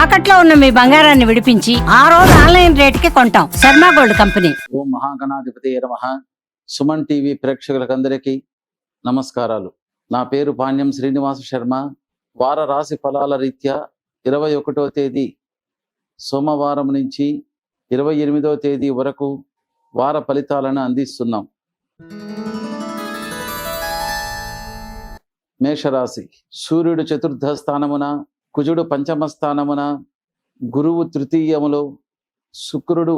తాకట్లో ఉన్న మీ బంగారాన్ని విడిపించి ఆ రోజు ఆన్లైన్ రేటుకి కొంటాం. Sharma Gold Company. ఓం మహాగణాధిపతి నమః. సుమన్ టీవీ ప్రేక్షకులకందరికీ నమస్కారాలు. నా పేరు పాణ్యం శ్రీనివాస శర్మ. వార రాశి ఫలాల రీత్యా 21వ తేదీ సోమవారం నుంచి 28వ తేదీ వరకు వార ఫలితాలను అందిస్తున్నాం. మేషరాశి. సూర్యుడు చతుర్థ స్థానమున, కుజుడు పంచమ స్థానమున, గురువు తృతీయములో, శుక్రుడు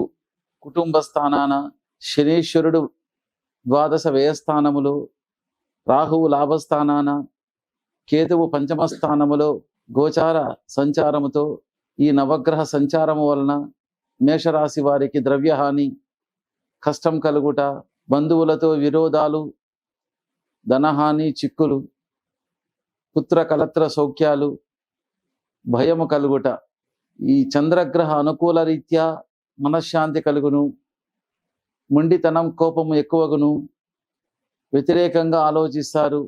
కుటుంబ స్థానాన, శనీశ్వరుడు ద్వాదశ వ్యయస్థానములో, రాహువు లాభస్థానాన, కేతువు పంచమ స్థానములో గోచార సంచారముతో ఈ నవగ్రహ సంచారము వలన మేషరాశి వారికి ద్రవ్యహాని, కష్టం కలుగుట, బంధువులతో విరోధాలు, ధనహాని, చిక్కులు, పుత్ర కలత్ర సౌఖ్యాలు, భయము కలుగుట, ఈ చంద్రగ్రహ అనుకూల రీత్యా మనశ్శాంతి కలుగును, మొండితనం కోపము ఎక్కువగును, వ్యతిరేకంగా ఆలోచిస్తారు,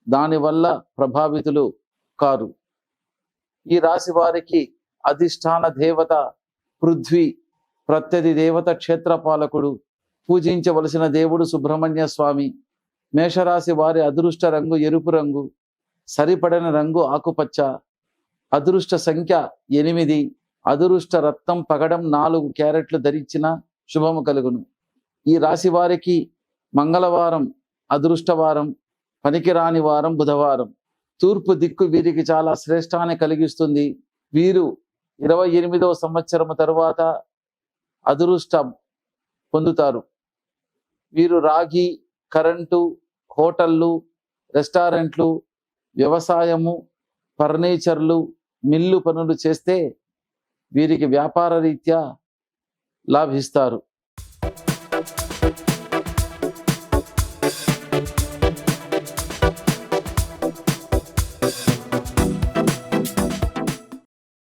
దానివల్ల ప్రభావితులు కారు. ఈ రాశి వారికి అధిష్టాన దేవత పృథ్వీ, ప్రత్యధి దేవత క్షేత్రపాలకుడు, పూజించవలసిన దేవుడు సుబ్రహ్మణ్య స్వామి. మేషరాశి వారి అదృష్ట రంగు ఎరుపు రంగు, సరిపడని రంగు ఆకుపచ్చ, అదృష్ట సంఖ్య 8, అదృష్ట రత్నం పగడం 4 క్యారెట్లు ధరించిన శుభము కలుగును. ఈ రాశి వారికి మంగళవారం అదృష్టవారం, పనికిరాని వారం బుధవారం. తూర్పు దిక్కు వీరికి చాలా శ్రేష్టాన్ని కలిగిస్తుంది. వీరు 28వ సంవత్సరము తరువాత అదృష్టం పొందుతారు. వీరు రాగి, కరెంటు, హోటళ్ళు, రెస్టారెంట్లు, వ్యవసాయము, ఫర్నిచర్లు, మిల్లు పనులు చేస్తే వీరికి వ్యాపార రీత్యా లాభిస్తారు.